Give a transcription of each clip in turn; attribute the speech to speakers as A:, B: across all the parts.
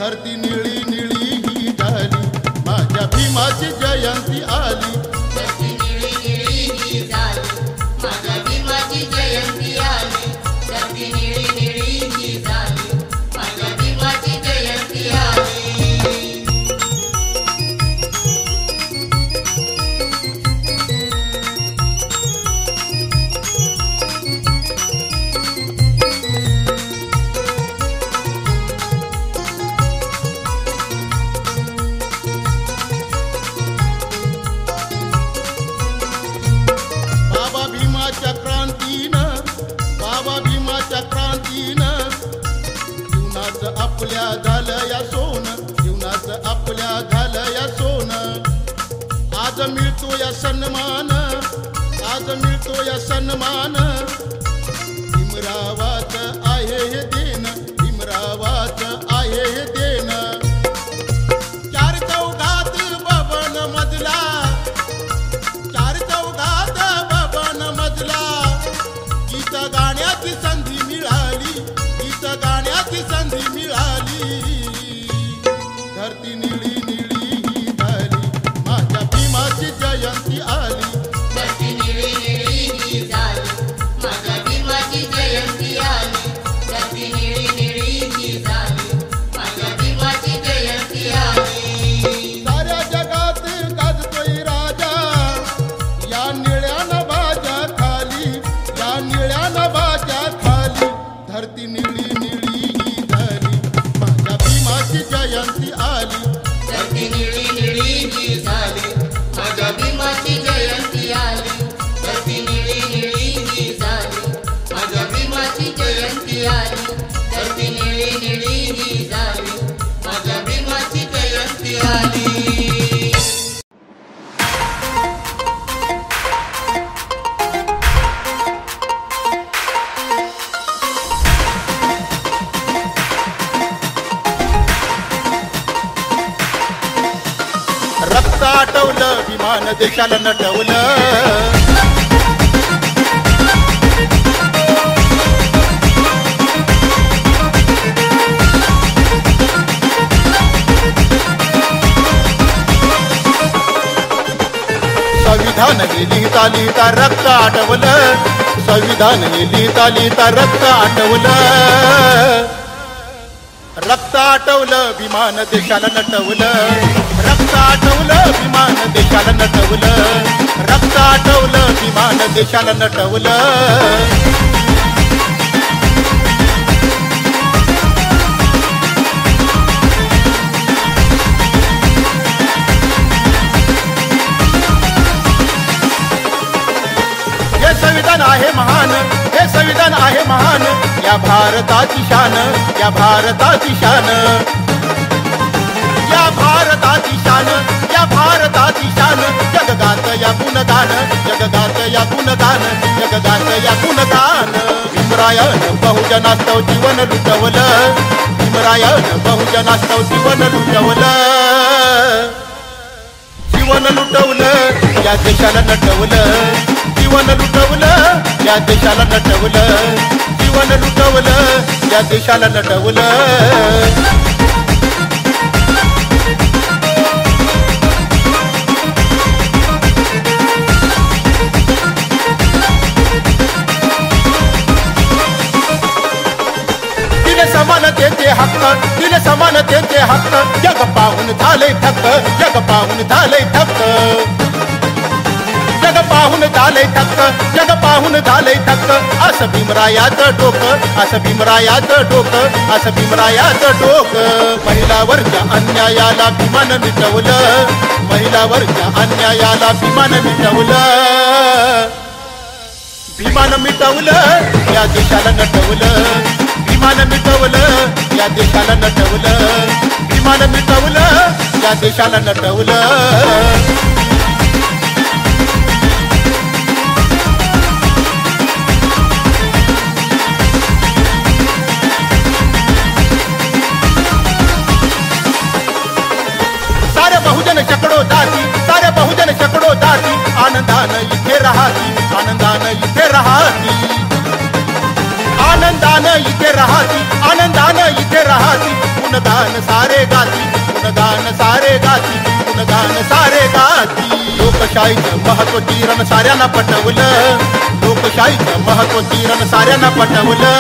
A: धरती निळी निळी ही झाली, माझ्या भीमाची जयंती आली.
B: धरती निळी निळी ही झाली, माझ्या भीमाची जयंती आली. धरती निळी निळी ही झाली, माझ्या भीमाची जयंती आली.
A: जीवनाचं आपल्या झालं या सोनं, जीवनाचं आपल्या झालं या सोनं. आज मिळतो या सन्मान, आज मिळतो या सन्मान. भीमरावाचं आहे हे देण, भीमरावाचं आहे हे देण. चार चौघात बबन मजला, चार चौघात बबन मजला. गीत गाण्याची संधी मिळाली, गीत गाण्याची संधी मिळाली. धरती निळी निळी ही झाली, माझ्या भीमाची जयंती आली.
B: धरती निळी निळी ही झाली, माझ्या
A: विमान देशाला नटवलं. संविधान हे लिहिता लिहिता रक्त आटवलं. संविधान हे लिहिता लिहिता रक्त आटवलं. रक्त आटवलं विमान देशाला नटवलं. रक्त आटवलं विमान देशाला नटवलं. रक्त आटवलं विमान देशाला नटवलं. संविधान आहे महान, हे संविधान आहे महान, या भारताची शान, या भारताची शान, या भारताची शान, या भारताची शान. जगगात या गुणगान, जगगात या गुणगान, जगगात या गुणगान. भीमरायानं बहुजनास्तव जीवन लुटवलं. भीमरायानं बहुजनास्तव जीवन लुटवलं. जीवन लुटवलं या देशाला नटवलं. जीवन लुटवलं या देशाला नटवलं. जीवन लुटवलं या देशाला नटवलं. दिले समानतेचे हक्क, दिले समानतेचे हक्क. जग पाहून झाले थक्क, जग पाहून झाले थक्क. जग पाहून झाले थक्क, जग पाहून झाले थक्क. असं भीमरायाचं डोकं, असं भीमरायाचं डोकं, असं भीमरायाचं डोकं. महिलावरच्या अन्यायाला भीमानं मिटवलं. महिलावरच्या अन्यायाला भीमानं मिटवलं. भीमानं मिटवलं या देशाला नटवलं. भीमानं मिटवलं या देशाला नटवलं. भीमानं मिटवलं या देशाला नटवलं. सारे बहुजन शेकडो जाती, सारे बहुजन शेकडो जाती. आनंदानं इथे राहती, आनंदानं इथे राहती. आनंदानं इथे राहती, आनंदानं इथे राहती. गुणगान सारे गाती, गुणगान सारे गाती, गुणगान सारे गाती. लोकशाहीचं महत्व किरण साऱ्यांना पटवलं. लोकशाहीचं महत्व किरण साऱ्यांना पटवलं.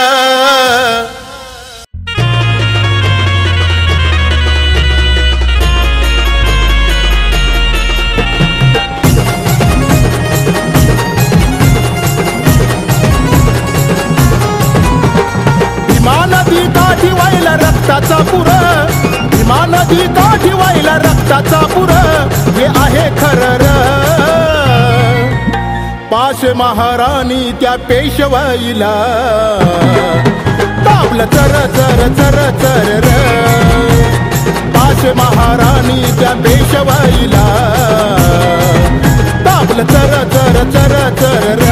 A: भीमा नदी काठी वाहिला रक्ताचा पुर. भीमा नदी काठी वाहिला रक्ताचा पुर. हे आहे खरं. पाश महाराणी त्या पेशवाईला तापलं चर चर चर चर र. पाश महाराणी त्या पेशवाईला तापलं चर चर चर चर र.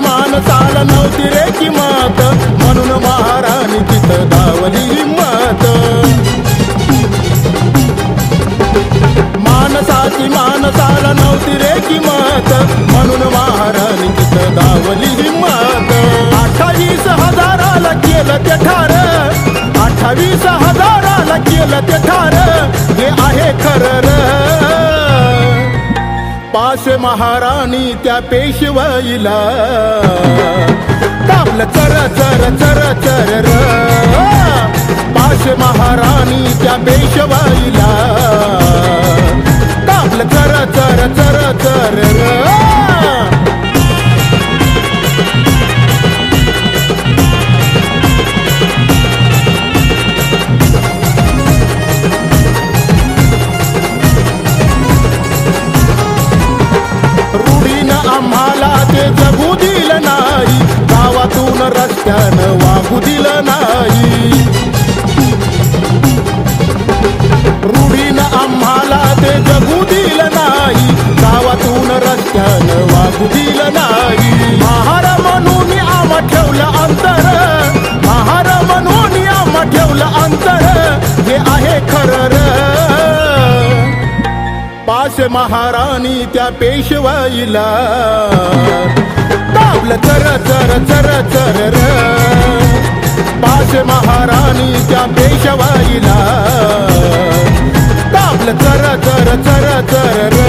A: माणसाला नव्हती रे किंमत, म्हणून महाराणी तिथं धावली हिंमत. माणसाला नव्हती रे किंमत, म्हणून महाराणी तिथं धावली हिंमत. 28,000 केलं ते ठार, 28,000 केलं ते ठार. हे आहे खरं. पाश महाराणी त्या पेशवाईला तापलं चर चर चर चर र. पाश महाराणी त्या पेशवाईला तापलं चर चर चर चर र. आम्हाला ते जगू दिलं नाही, गावातून रस्त्यानं वागू दिलं नाही. रूढीनं आम्हाला ते जगू दिलं नाही, लागुदील नाही. महार म्हणून आम्हा ठेवलं अंतर, महार म्हणून आम्हा ठेवलं अंतर, हे आहे खरं र. पाशे महाराणी त्या पेशवाईला दाबलं चर चर चर चर र. पाशे महाराणी त्या पेशवाईला दाबलं चर चर चर चर र.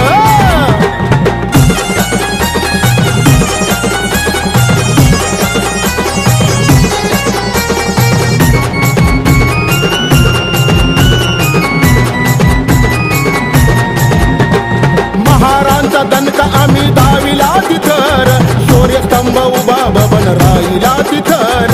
A: महारांचा दणका आम्ही दाविला तिथर, शौर्यस्तंभ उभा बबन राहिला तिथर.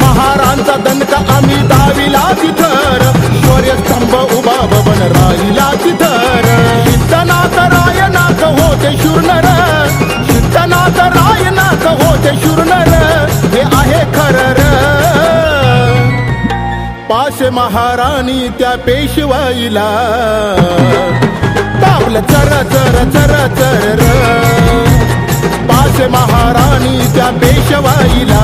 A: महारांचा दणका आम्ही दाविला तिथर, शौर्यस्तंभ उभा बबन राहिला तिथर. सिद्धनाथ रायनाथ होते शूरनर, सिद्धनाथ रायनाथ होते शूरनर, हे आहे खरं र. पाशे महाराणी त्या पेशवाईला दाबलं चर चर चर चर र. पाशे महाराणी त्या पेशवाईला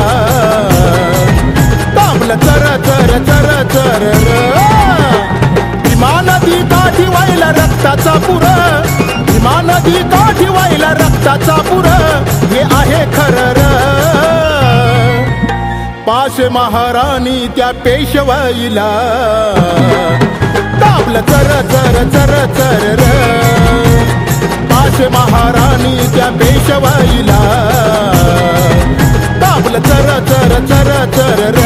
A: दाबलं चर चर चर चर र. भीमा नदी काठी वाहिला रक्ताचा पुर, भीमा नदी काठी वाहिला रक्ताचा पुर, हे आहे खरं र. पाशे महाराणी त्या पेशवाईला दाबलं चर चर चर चर र. पाशे महाराणी त्या पेशवाईला दाबलं चर चर चर चर र.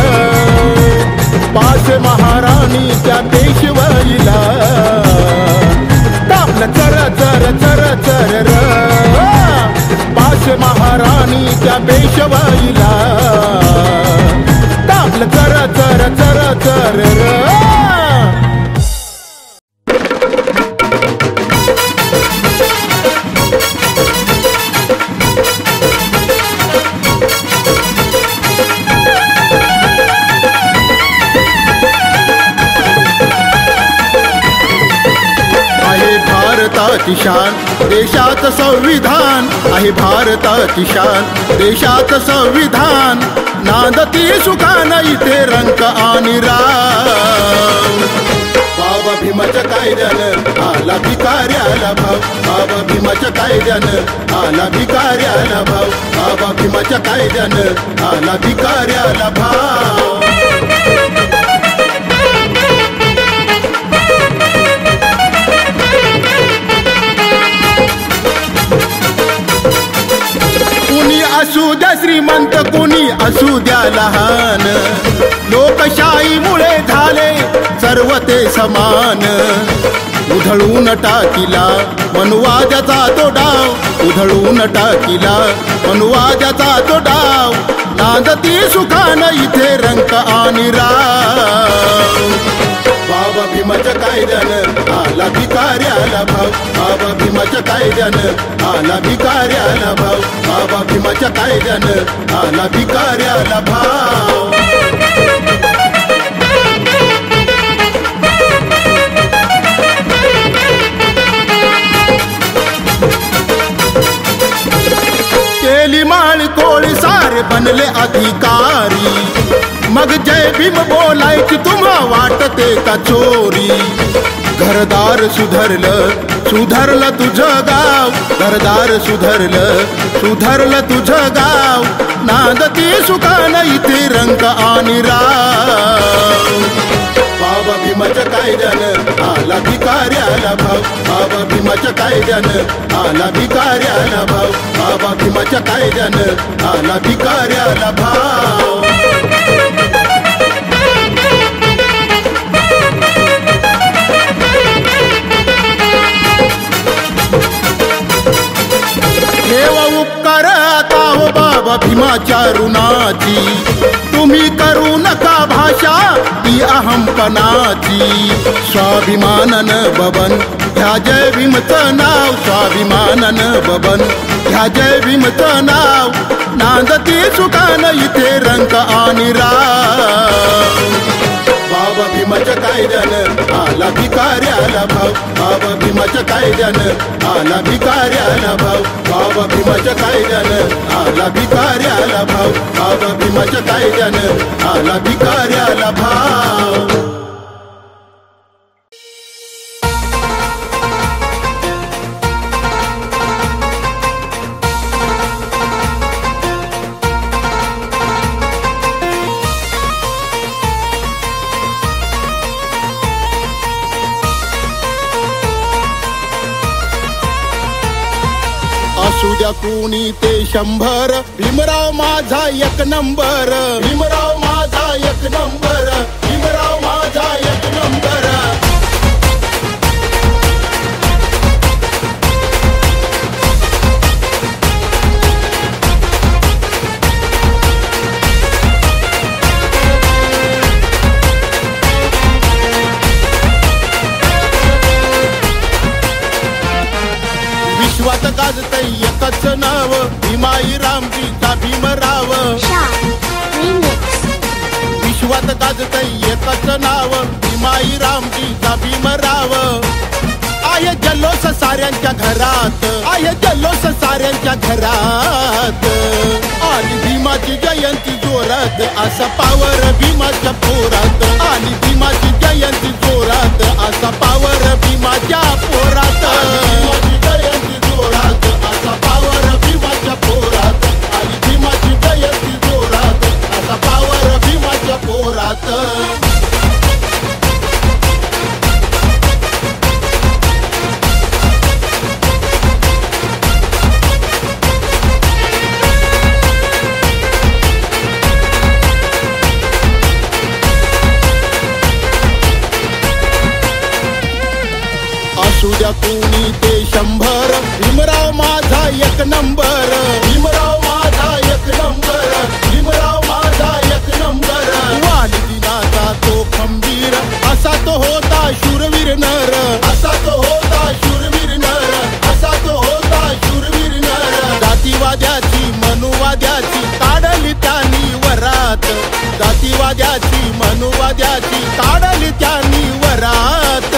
A: पाशे महाराणी त्या पेशवाईला दाबलं चर चर चर चर र. पाशे महाराणी त्या पेशवाईला दाबलं चर चर चर चर र. आहे भारताची शान देशाचं संविधान, आहे भारताची शान देशाचं संविधान. नांदती सुखानं इथे रंक आणि राम. बाबा भीमाच्या कायद्यानं आला भिकाऱ्याला भाव, बाबा भीमाच्या कायद्यानं आला भिकाऱ्याला भाव, बाबा भीमाच्या कायद्यानं आला भिकाऱ्याला भाव. असू द्या श्रीमंत कुणी असू द्या लहान, लोकशाहीमुळे झाले सर्व ते समान. उधळून टाकिला मनुवाद्याचा तो डाव, उधळून टाकिला मनुवाद्याचा तो डाव. नांदती सुखानं इथे रंक आणि राव. बाबा भीमाच्या कायद्यानं आला भिकाऱ्याला भाव, बाबा भीमाच्या कायद्यानं आला भिकाऱ्याला भाव, बाबा भीमाच्या कायद्यानं आला भिकाऱ्याला भाव. केली माळ कोळी सारे बनले अधिकारी, मग जय भीम बोलायची तुम्हा वाटते का चोरी. घरदार सुधरलं सुधरलं तुझं गाव, घरदार सुधरलं सुधरलं तुझं गाव. नांदती सुखानं इथे रंक आणि राव. बाबा भीमाच्या कायद्यानं आला भिकाऱ्याला भाव, बाबा भीमाच्या कायद्यानं आला भिकाऱ्याला भाव, बाबा भीमाच्या कायद्यानं आला भिकाऱ्याला भाव. देव उपकार आता हो बाबा भीमाच्या ऋणाची, तुम्ही करू नका भाषा ती अहमपणाची. स्वाभिमानानं बबन ह्या जय भीमचं नाव, स्वाभिमानानं बबन ह्या जय भीमचं नाव. नांदती सुखानं इथे रंक आणि राव. बाबा भीमाच्या कायद्यानं आला भिकाऱ्याला भाव, बाबा भीमाच्या कायद्यानं आला भिकाऱ्याला भाव, बाबा भीमाच्या कायद्यानं आला भिकाऱ्याला भाव, बाबा भीमाच्या कायद्यानं आला भिकाऱ्याला भाव. असू द्या कोणी ते 100, भीमराव माझा एक नंबर, भीमराव माझा एक नंबर, भीमराव माझा एक नंबर. विश्वात गाजतय एकच नाव, भीमाई रामजीचा भीमराव. विश्वात गाजतय एकच नाव, भीमाई रामजीचा भीमराव. आहे जल्लोष साऱ्यांच्या घरात, आहे जल्लोष साऱ्यांच्या घरात. आली भीमाची जयंती जोरात, असा पावर भीमाच्या पोरात. आली भीमाची जयंती जोरात, असा पावर भीमाच्या पोरात. भीमाची जयंती जोरात, असा पावर भीमाच्या पोरात. आली भीमाची जयंती जोरात, असा पावर भीमाच्या पोरात. असू द्या कोणी ते 100, भीमराव माझा एक नंबर, भीमराव माझा एक नंबर, भीमराव माझा एक नंबर. वालिदिनाचा तो खंबीर, असा तो होता शूरवीर नर, असा तो होता शूरवीर नर, असा तो होता शूरवीर नर. जातीवाद्याची मनुवाद्याची काढली त्यांनी वरात, जातीवाद्याची मनुवाद्याची काढली त्यांनी वरात.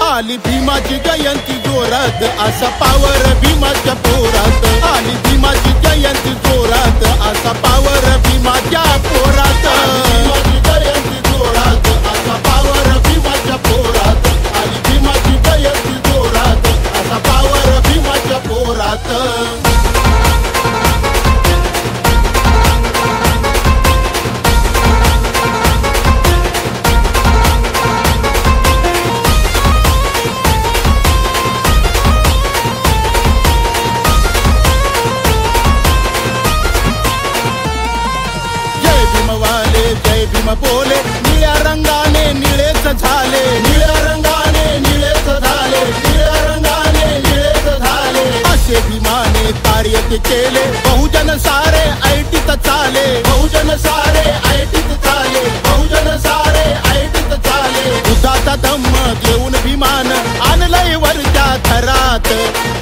A: आली भीमाची जयंती जोरात, असा पावर भीमाच्या पोरात. आली भीमाची जयंती जोरात, असा पावर भीमाच्या पोरात. भीमाची जयंती जोरात, असा पावर भीमाच्या पोरात. आली भीमाची जयंती जोरात, असा पावर भीमाच्या पोरात. जय भीम बोले, निळ्या रंगाने निळेच झाले, निळ्या रंगाने निळेच झाले, निळ्या रंगाने निळेच झाले. असे भीमाने कार्य ते केले, बहुजन सारे ऐटीत चाले, बहुजन सारे ऐटीत चाले, बहुजन सारे ऐटीत चाले. दुधाचा धम्म देऊन भीमान आणलंय वरच्या थरात,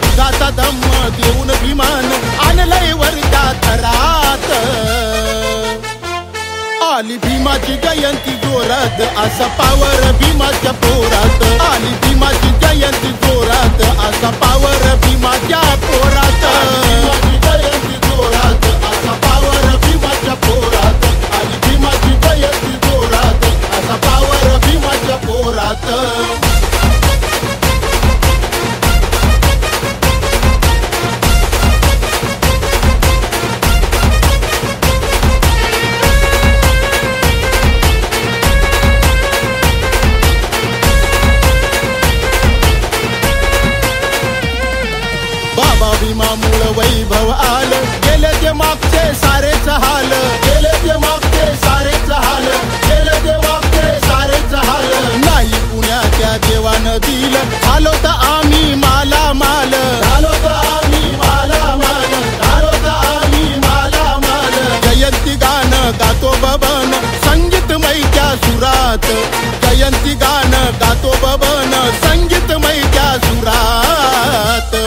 A: दुधाचा धम्म देऊन भीमान आणलंय वरच्या थरात. आली भीमाची जयंती जोरात, असा पावर भीमाच्या पोरात. आली भीमाची जयंती जोरात, असा पावर भीमाच्या पोरात. भीमाची जयंती जोरात, असा पावर भीमाच्या पोरात. आली भीमाची जयंती जोरात, असा पावर भीमाच्या पोरात. भीमामुळ वैभव आलं, गेले ते मागचे सारेच हाल, गेले ते मागचे सारेच हाल, गेले ते मागचे सारेच हाल. नाही पुण्याच्या देवानं दिलं, झालो तर आम्ही माला माल, झालो तर आम्ही माला माल, झालो तर आम्ही माला माल. जयंती गाणं गातो बबन संगीतमयच्या सुरात, जयंती गाणं गातो बबन संगीतमयच्या सुरात.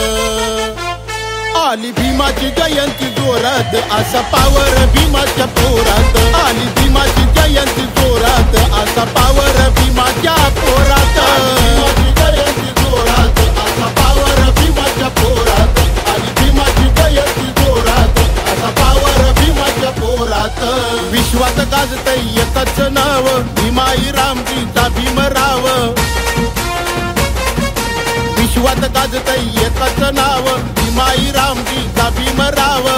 A: आली भीमाची जयंती जोरात, असा पावर भीमाच्या पोरात. आली भीमा भीमाची जयंती जोरात असा पावर भीमाच्या पोरात भीमाची जयंती जोरात असा पावर भीमाच्या पोरात आणि भीमाची जयंती जोरात असा पावर भीमाच्या पोरात विश्वात गाजतय एकच नाव भीमाई रामजीचा भीमराव विश्वात गाजतय एकच नाव भीमाई रामजीचा भीमराव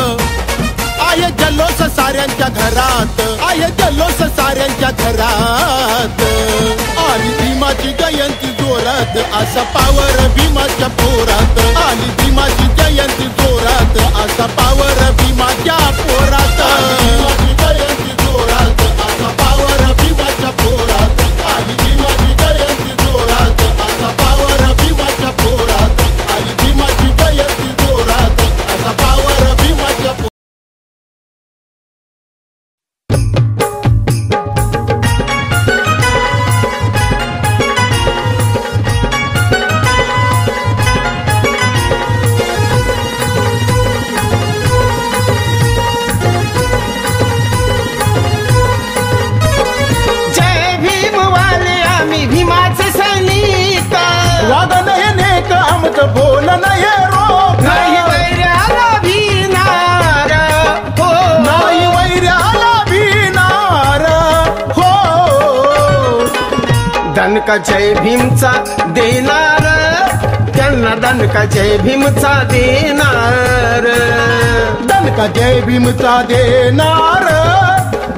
A: आहे जल्लोष साऱ्यांच्या घरात आहे जल्लोष साऱ्यांच्या घरात आली भीमाची जयंती जोरात असा पावर भीमाच्या पोरात आली भीमाची जयंती जोरात असा पावर भीमाच्या पोरात भीमाची जयंती जोरात असा पावर भीमाच्या पोरात आली भीमाची जयंती जोरात असा पावर भीमाच्या पोरात आली भीमाची जयंती जोरात असा पावर भीमाच्या पोरात बोल नाही रोग
C: नाही वैर्याला भिनार हो
A: नाही वैर्याला भिनार हो
C: दणका जय भीमचा देणार त्यांना दणका जय भीमचा देणार
A: दणका जय भीमचा देणार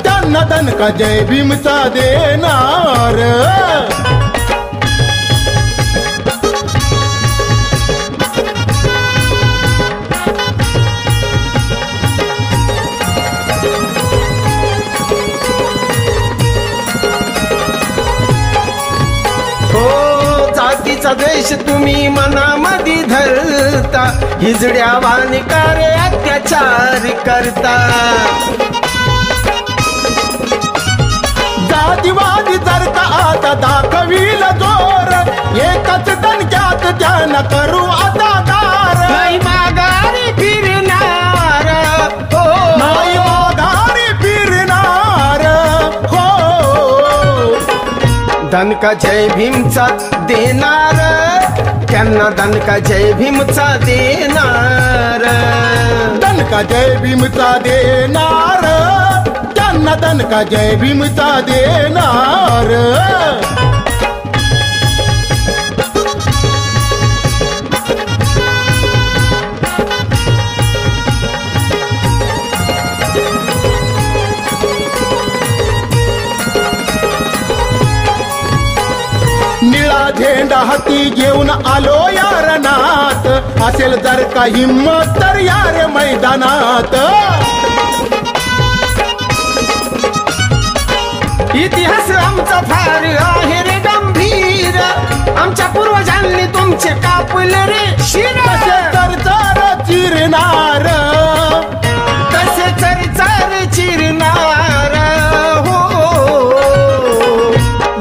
A: त्यांना दणका जय भीमचा देणार
C: जातीचा द्वेष तुम्ही मनामध्ये धरता हिजड्या वाणिकारे अत्याचार करता
A: जातीवादी जर का आता दाखवील जोर एकच दणक्यात त्यांना करू आता गार
C: नाही माघारी फिरणार हो
A: नाही माघारी फिरणार हो
C: दणका जय भीमचा देणार त्यांना दणका जय भीमचा देणार
A: दणका जय भीमचा देणार त्यांना दणका जय भीमचा देणार निळा झेंडा हाती घेऊन आलो या रणात असेल जर का हिम्मत तर या रे मैदानात
C: इतिहास आमचा फार आहे रे गंभीर आमच्या पूर्वजांनी तुमचे कापले रे शिर
A: तसे चरचर चिरणार
C: तसे चरचर चिरणार हो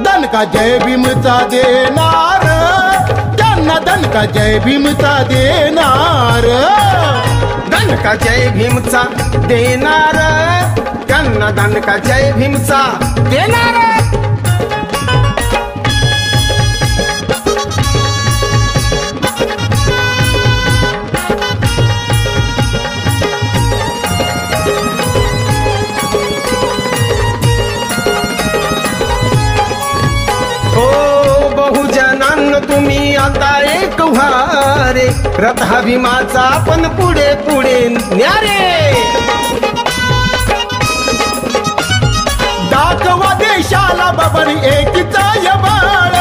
A: दणका जय भीमचा देणार त्यांना दणका जय भीमचा देणार
C: दणका जय भीमचा देणार त्यांना दणका जय भीमचा देणार तुम्ही आता एक व्हारे रथा भीमाचा आपण पुढे पुढे न्यारे
A: दाखवा देशाला बाबरी एकीचा यबाळ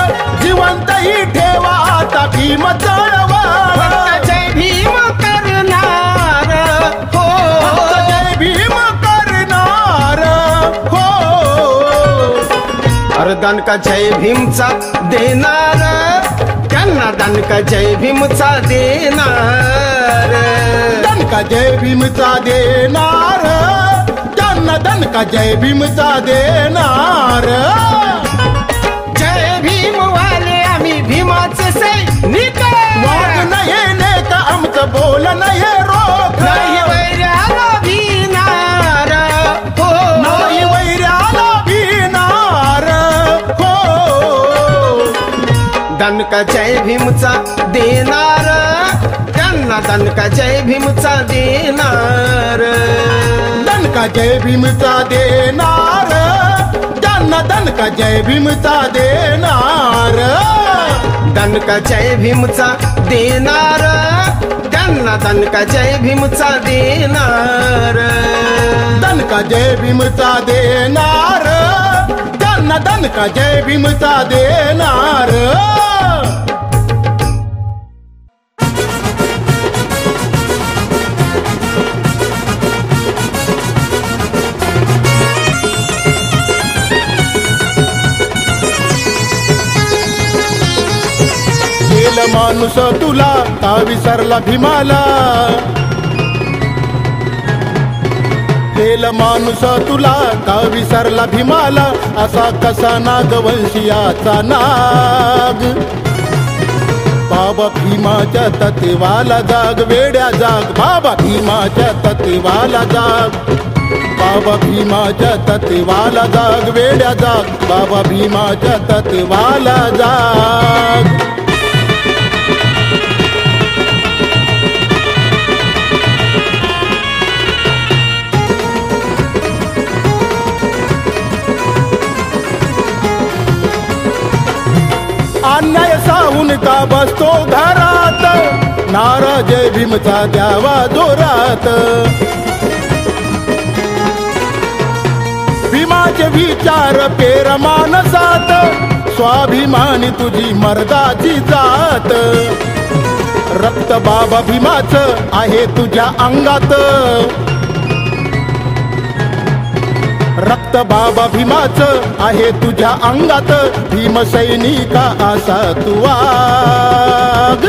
A: जिवंतही ठेवा आता भीम चळवळ
C: जय भीम करणार हो
A: जय भीम करणार हो
C: अरे दणका जय भीमचा देणार त्यांना दणका जय भीमचा देणार
A: दणका जय भीमचा देणार त्यांना दणका जय भीमचा देणार
C: जय भीम वाले आम्ही भीमाचे सैनिक
A: वाद नाही नेत आमचं बोल नाही रोख
C: नाही वैर्याला भिनार हो
A: नाही वैर्याला
C: दणका जय भीमचा देणार, त्यांना दणका जय भीमचा देणार,
A: दणका जय भीमचा देणार, त्यांना दणका जय भीमचा देणार,
C: दणका जय भीमचा देणार, त्यांना दणका जय भीमचा देणार,
A: दणका जय भीमचा देणार, त्यांना दणका जय भीमचा देणार. गेला माणूस तुला का विसरला भीमाला, गेला माणूस तुला का विसरला भीमाला, असा कसा नागवंशियाचा नाग. बाबा भीमाच्या तत्वाला जाग, वेड्या जाग, बाबा भीमाच्या तत्वाला जाग, बाबा भीमाच्या तत्वाला जाग, वेड्या जाग, बाबा भीमाच्या तत्वाला जाग. अन्याय साहून का बसतो घरात, नारा जय भीमचा द्यावा जोरात. भीमाचे विचार पेर मानसात, स्वाभिमानी तुझी मर्दाची जात. रक्त बाबा भीमाचं आहे तुझ्या अंगात, रक्त बाबा भीमाचं आहे तुझ्या अंगात. भीम सैनिका असा तू वाग,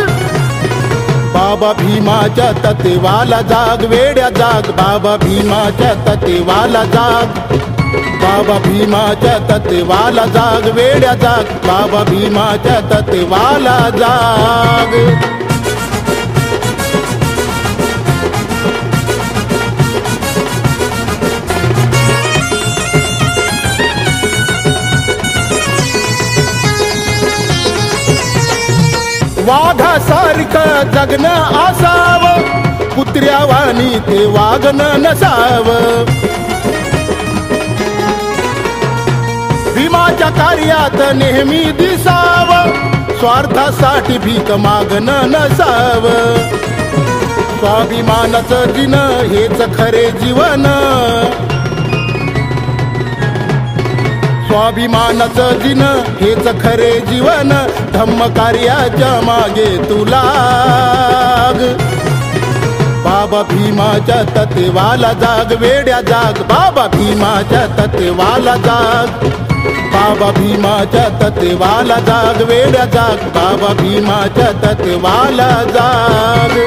A: बाबा भीमाच्या तत्वाला जाग, वेड्या जाग, बाबा भीमाच्या तत्वाला जाग, बाबा भीमाच्या तत्वाला जाग, वेड्या जाग, बाबा भीमाच्या तत्वाला जाग. वाघासारखं जगणं असावं, कुत्र्यावानी ते वागणं नसावं. भीमाच्या कार्यात नेहमी दिसावं, स्वार्थासाठी भीक मागणं नसावं. स्वाभिमानाचं जिणं हेच खरे जीवन, स्वाभिमानाचं जिणं हेच खरे जीवन. धम्म कार्याच्या मागे तू लाग, बाबा भीमाच्या तत्वाला जाग, वेड्या जाग, बाबा भीमाच्या तत्वाला जाग, बाबा भीमाच्या तत्वाला जाग, वेड्या जाग, बाबा भीमाच्या तत्वाला जाग.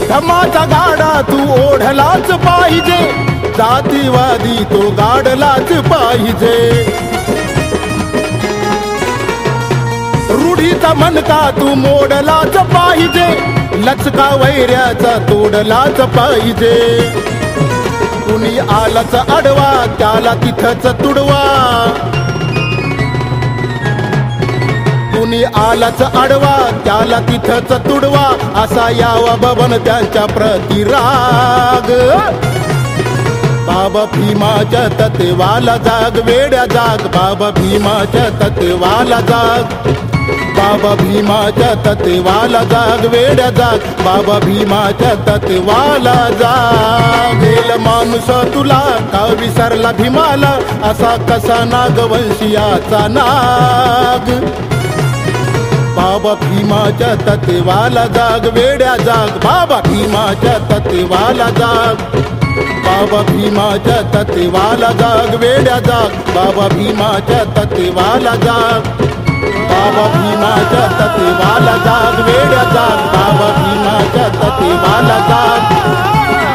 A: धम्माचा गाडा तू ओढलाच पाहिजे, जातीवादी तो गाडलाच पाहिजे. रूढीचा मनका तू मोडलाच पाहिजे, लचका वैऱ्याचा तोडलाच पाहिजे. कुणी आलाच अडवा त्याला तिथंच तुडवा, कुणी आलाच अडवा त्याला तिथंच तुडवा. असा यावा बबन त्यांच्या प्रतिराग, बाबा भीमाच्या तत्वाला जाग, वेड्या जाग, बाबा भीमाच्या तत्वाला जाग, बाबा भीमाच्या तत्वाला जाग, वेड्या जाग, बाबा भीमाच्या तत्वाला जाग. गेल माणूस तुला का विसरला भीमाला, असा कसा नागवंशियाचा नाग. बाबा भीमाच्या तत्वाला जाग, वेड्या जाग, बाबा भीमाच्या तत्वाला जाग, बाबा भीमाच्या तत्वाला जाग, वेड्या जाग, बाबा भीमाच्या तत्वाला जाग, बाबा भीमाच्या तत्वाला जाग, वेड्या जाग, बाबा भीमाच्या तत्वाला जाग,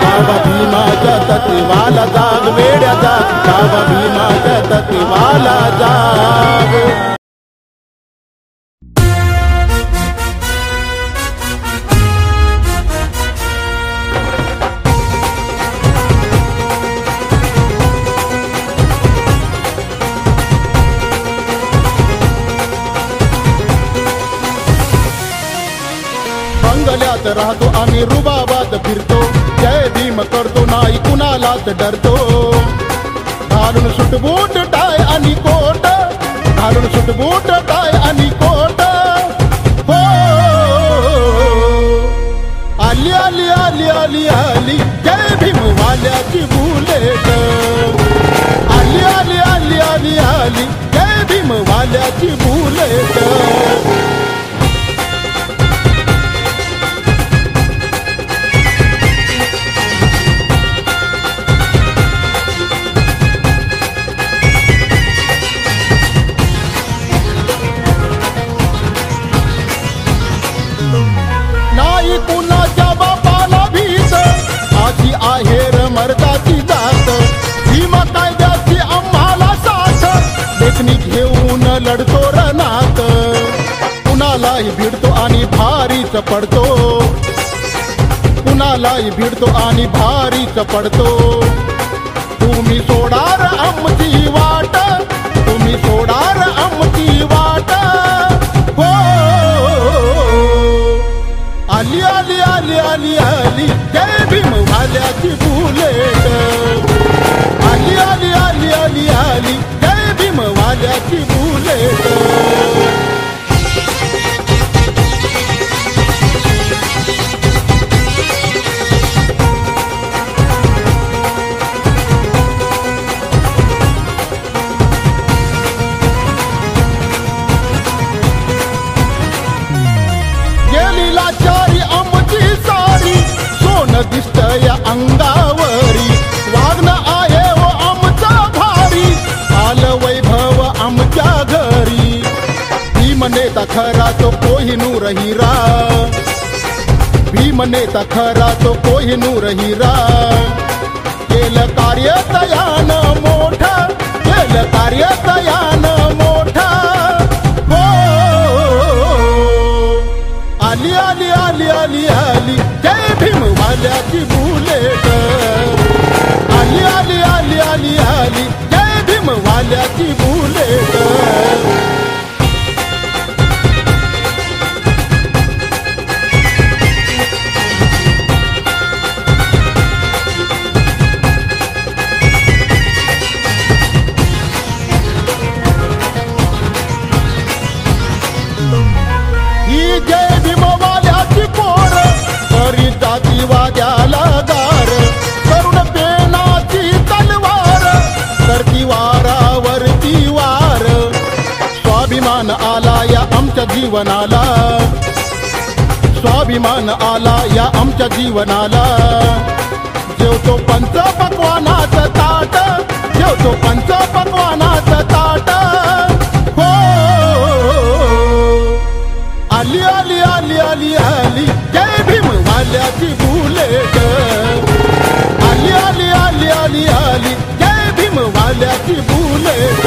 A: बाबा भीमाच्या तत्वाला जाग, वेड्या जाग, बाबा भीमाच्या तत्वाला जाग. आम्ही रुबाबात फिरतो, जय भीम करतो नाही कुणालाच डरतो. घालून सुटबूट टाय आणि कोट, घालून सुटबूट टाय आणि कोट. हो आली आली आली आली आली जय भीम वाल्याची बुलेट. आली आली आली आली आली जय भीम वाल्याची बुलेट. नाही कुणाच्या बापाला भीत, अशी आहेर मर्दाची जात. भीमा कायद्याची आम्हाला साथ, लेखणी घेऊन लढतो रणात. कुणालाही भिडतो आणि भारीच पडतो, कुणालाही भिडतो आणि भारीच पडतो. तुम्ही सोडार आमची वाट, तुम्ही सोडार आमची वाट. हो आली आली आली आली आली जय भीम वाल्याची बुलेट. आली आली आली आली आली जय भीम वाल्याची बुलेट. लाचारी आमची सारी, सोन दिसतय अंगावरी. वागणं आहे व आमचा भारी, आलं वैभव आमच्या घरी. भीम नेता खरा तो कोहिनूर हिरा, भीम नेता खरा तो कोहिनूर हिरा. केलं कार्य तयान मोठा, केलं कार्य तयान मोठा. आली आली आली आली आली जय भीम वाल्याची बुलेट. आली आली आली आली आली जय भीम वाल्याची बुलेट. ही जय भीम वाल्याची पोर, करी जातीवाद्याला गार. करुण पेनाची तलवार, करती वारावरती वार. स्वाभिमान आला या आमच्या जीवनाला, स्वाभिमान आला या आमच्या जीवनाला. जेवतो पंच पक्वानाचं ताट, जेवतो पंच पक्वानाचं ताट. हो आली आली आली आली आली जय भीम वाल्याची बुलेट. आली आली आली आली आली जय भीम वाल्याची बुलेट.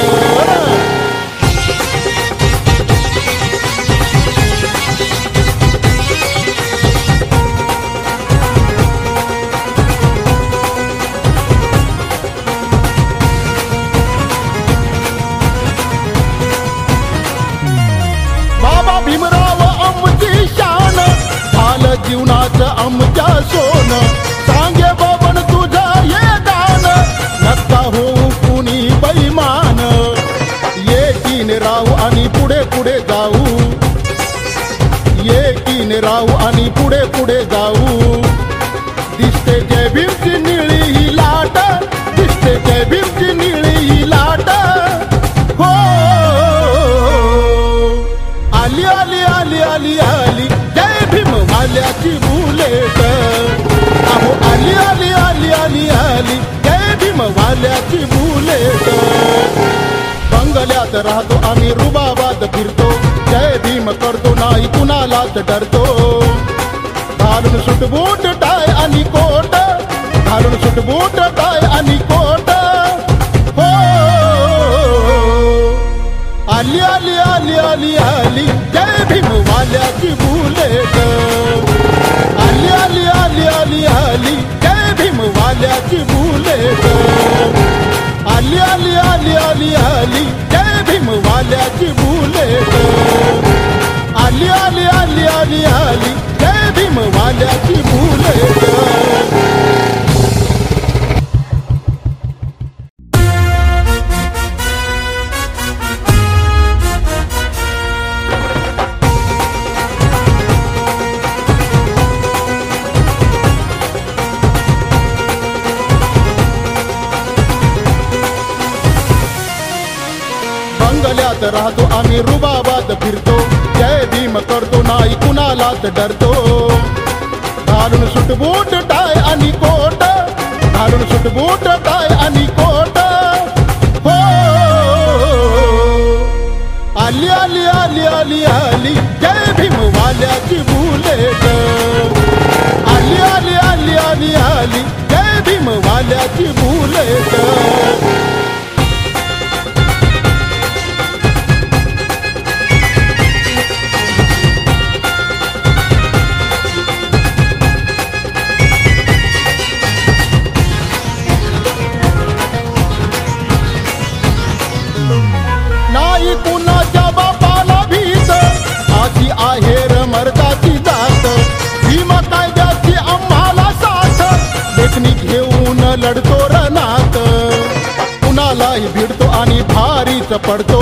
A: बाबा भीमराव आमची शान, झालं जीवनाचं आमच्या सोन. सांगे बाबन तुझं ये दान, नका होऊ कुणी बैमान. एकीने राहू आणि पुढे पुढे जाऊ, एकीने राहू आणि पुढे पुढे जाऊ. दिसते जय भीमची निळी ही लाट, दिसते जय भीमची निळी ही लाट. हो आली आली आली आली आली जय भीम वाल्याची बुलेट. अहो आली आली आली आली आली जय भीम वाल्याची बुलेट. बंगल्यात राहतो आम्ही रुबाबात फिरतो, जय भीम करतो नाही कुणालाच डरतो. घालून सुटबूट टाय आणि कोट, घालून सुटबूट टाय आणि कोट. हो आली आली आली आली आली जय भीम वाल्याची बुलेट. आली आली आली आली आली जय भीम वाल्याची बुलेट. आली आली आली आली आली जय भीम वाल्याची बुलेट. आली आली आली आली आली जय भीम वाल्याची बुलेट. बंगल्यात राहतो आम्ही रुबाबात फिरतो, जय भीम करतो नाही कुणालाच डरतो. घालून सुटबूट टाय आणि कोट, घालून सुटबूट टाय आणि कोट. हो आली आली आली आली आली जय भीम वाल्याची बुलेट. आली आली आली आली आली जय भीम वाल्याची बुलेट. नाही कुणाच्या बापाला भीत, अशी आहेर मर्दाची जात. भीम कायद्याची आम्हाला साथ, लेखणी घेऊन लढतो रणात. कुणालाही भिडतो आणि भारीच पडतो,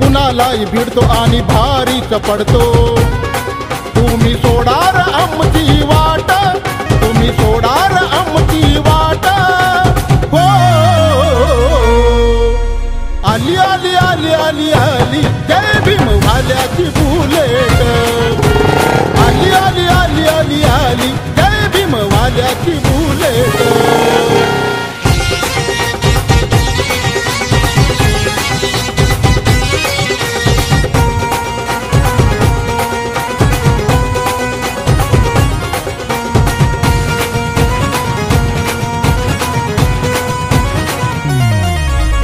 A: कुणालाही भिडतो आणि भारीच पडतो. तुम्ही सोडार आमची वाट, तुम्ही सोडार आमची वाट. हो आली आली आली आली आली जय भीम वाल्याची बुलेट. आली आली आली आली आली जय भीम वाल्याची बुलेट.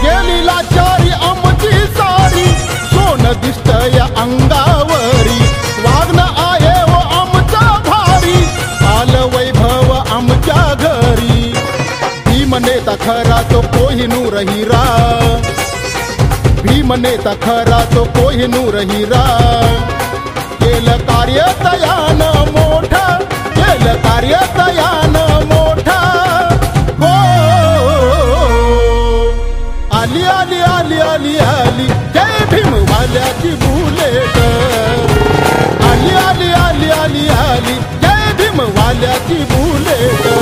A: गेलीला चारी आमची सारी, सोनं दिसतंय अंगावरी. वागणं आहे व आमचा भारी, आलं वैभव आमच्या घरी. भीम नेता खरा तो कोहिनूर हिरा, भीम नेता खरा तो कोहिनूर हिरा. केलं कार्य तयान मोठं, केलं कार्य तयान मोठं. हो आली आली आली आली आली जय भीम वाल्याची बुलेट. आली आली आली आली आली जय भीम वाल्याची बुलेट.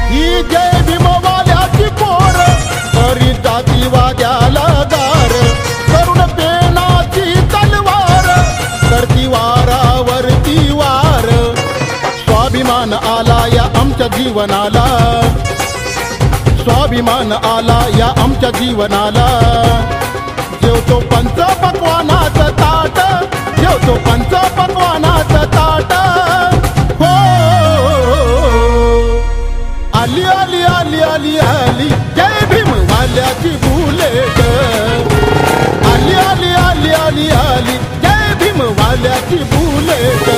A: ही जय भीम वाल्याची पोर, तरी जातीवाद्याला गार. करुण पेनाची तलवार, करती वारावरती वार. स्वाभिमान आला या आमच्या जीवनाला, स्वाभिमान आला या आमच्या जीवनाला. जेवतो पंच पक्वानाचं ताट, जेवतो पंच पक्वानाचं ताट. हो आली आली आली आली आली जय भीम वाल्याची बुलेट. आली आली आली आली आली जय भीम वाल्याची बुलेट.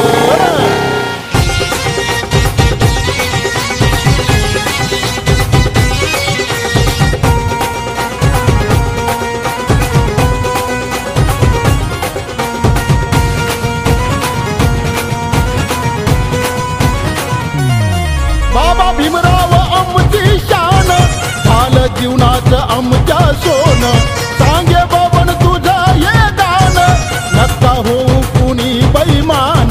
A: बाबा भीमराव आमची शान, झालं जीवनाचं आमच्या सोन. सांगे बाबन तुझा ये दान, नका होऊ कुणी बैमान.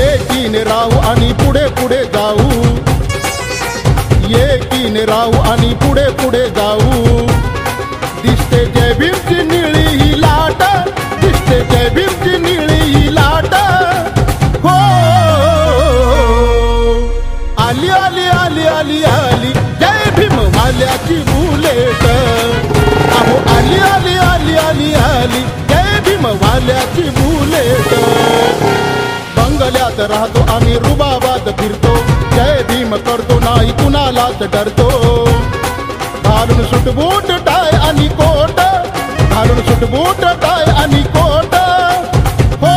A: एकीने राहू आणि पुढे पुढे जाऊ, एकीने राहू आणि पुढे पुढे जाऊ. दिसते जय भीमची निळी ही लाट, दिसते जय भीमची निळी ही लाट. हो आली आली आली आली आली जय भीम वाल्याची बुलेट. अहो आली आली आली आली आली जय भीम वाल्याची बुलेट. बंगल्यात राहतो आम्ही रुबाबात फिरतो, जय भीम करतो नाही कुणालाच डरतो. घालून सुटबूट टाय आणि कोट, बूट टाय आणि कोट हो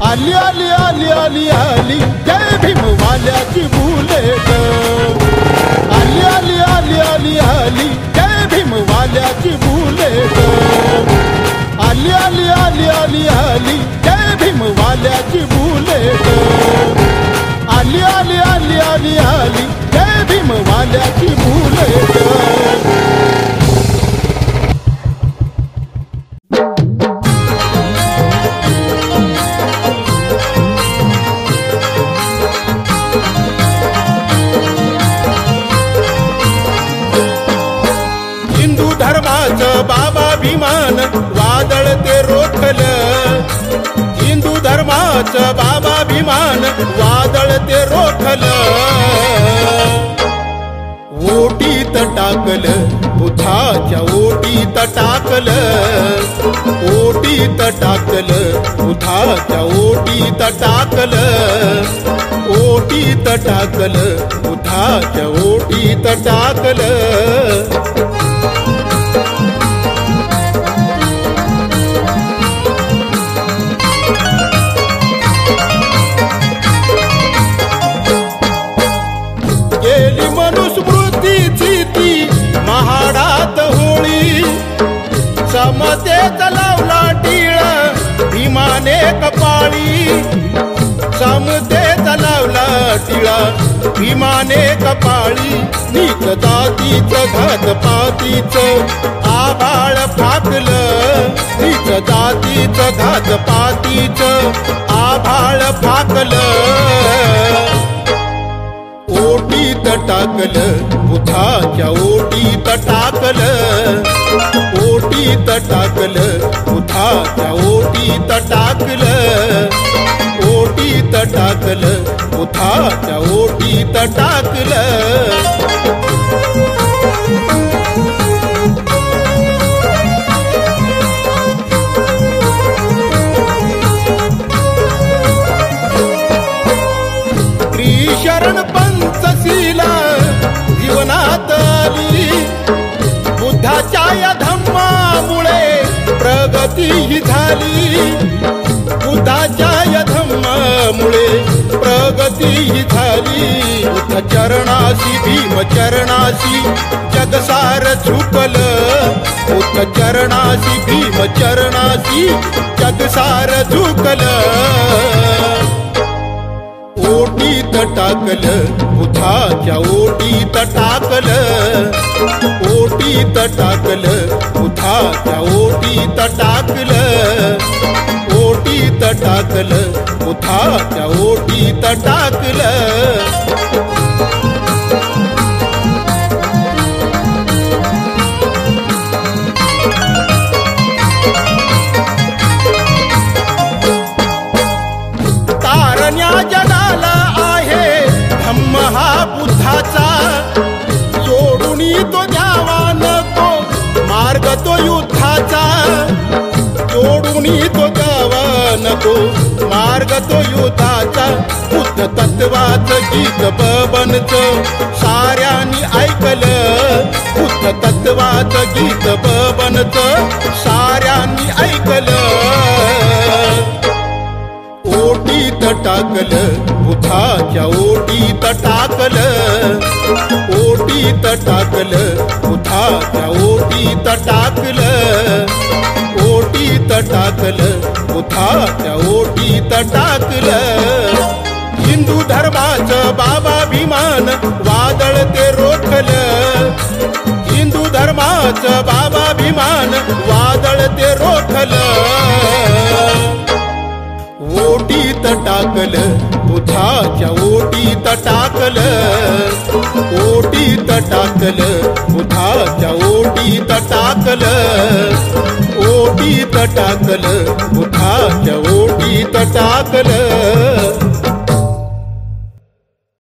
A: आली आली आली आली आली जय भीम वाल्याची बुलेट आली आली आली आली आली जय भीम वाल्याची बुलेट आली आली आली आली आली जय भीम वाल्याची बुलेट आली आली आली आली आली जय भीम वाल्याची बुलेट हिंदू धर्माचं बाबा भीमान वादळ ते रोखलं हिंदू धर्माचं बाबा भीमान वादळ ते रोखलं ओटीत टाकलं बुधाच्या ओटीत टाकलं ओटीत टाकलं बुधाच्या ओटीत टाकलं ओटीत टाकलं बुधाच्या ओटीत टाकलं गेली मनुस्मृतीची ती महाडात होळी समतेचा लावला टिळ भीमाने कपाळी समतेचा लावला टिळा भीमाने कपाळी नीच जातीचं घात पातीचं आभाळ फाकलं नीच जातीचं घात पातीचं आभाळ फाकलं ओटीत टाकलं बुधाच्या ओटीत टाकलं ओटीत टाकलं बुधाच्या ओटीत टाकलं ओटीत टाकलं बुधाच्या ओटीत टाकलं शरण पंचशीला जीवनात आली बुद्धाच्या या धम्मामुळे प्रगती ही झाली बुद्धाच्या या धम्मामुळे प्रगती ही झाली बुद्ध चरणाशी भीम चरणाशी जगसार झुकलं बुद्ध चरणाशी भीम चरणाशी जगसार झुकलं ओटीत टाकलं बुधाच्या ओटीत टाकलं ओटीत टाकलं बुधाच्या ओटीत टाकलं ओटीत टाकलं बुधाच्या ओटीत टाकलं तारण्या जगाला आहे धम्म हा बुद्धाचा सोडून तो द्यावा नको मार्ग तो युद्धाचा सोडून तो द्यावा नको मार्ग तो युद्धाचा बुद्ध तत्वाचं गीत बबनचं साऱ्यांनी ऐकलं बुद्ध तत्वाचं गीत बबनचं साऱ्यांनी ऐकलं ओटीत टाकलं बुधाच्या ओटीत टाकलं ओटीत टाकलं बुधाच्या ओटीत टाकलं ओटीत टाकलं बुधाच्या ओटीत टाकलं हिंदू धर्माचं बाबा भीमान वादळ ते रोखलं हिंदू धर्माचं बाबा भीमान वादळ ते रोखलं ओटीत टाकलं बुधाच्या ओटीत टाकलं ओटीत टाकलं बुधाच्या ओटीत टाकलं ओटीत टाकलं बुधाच्या ओटीत टाकलं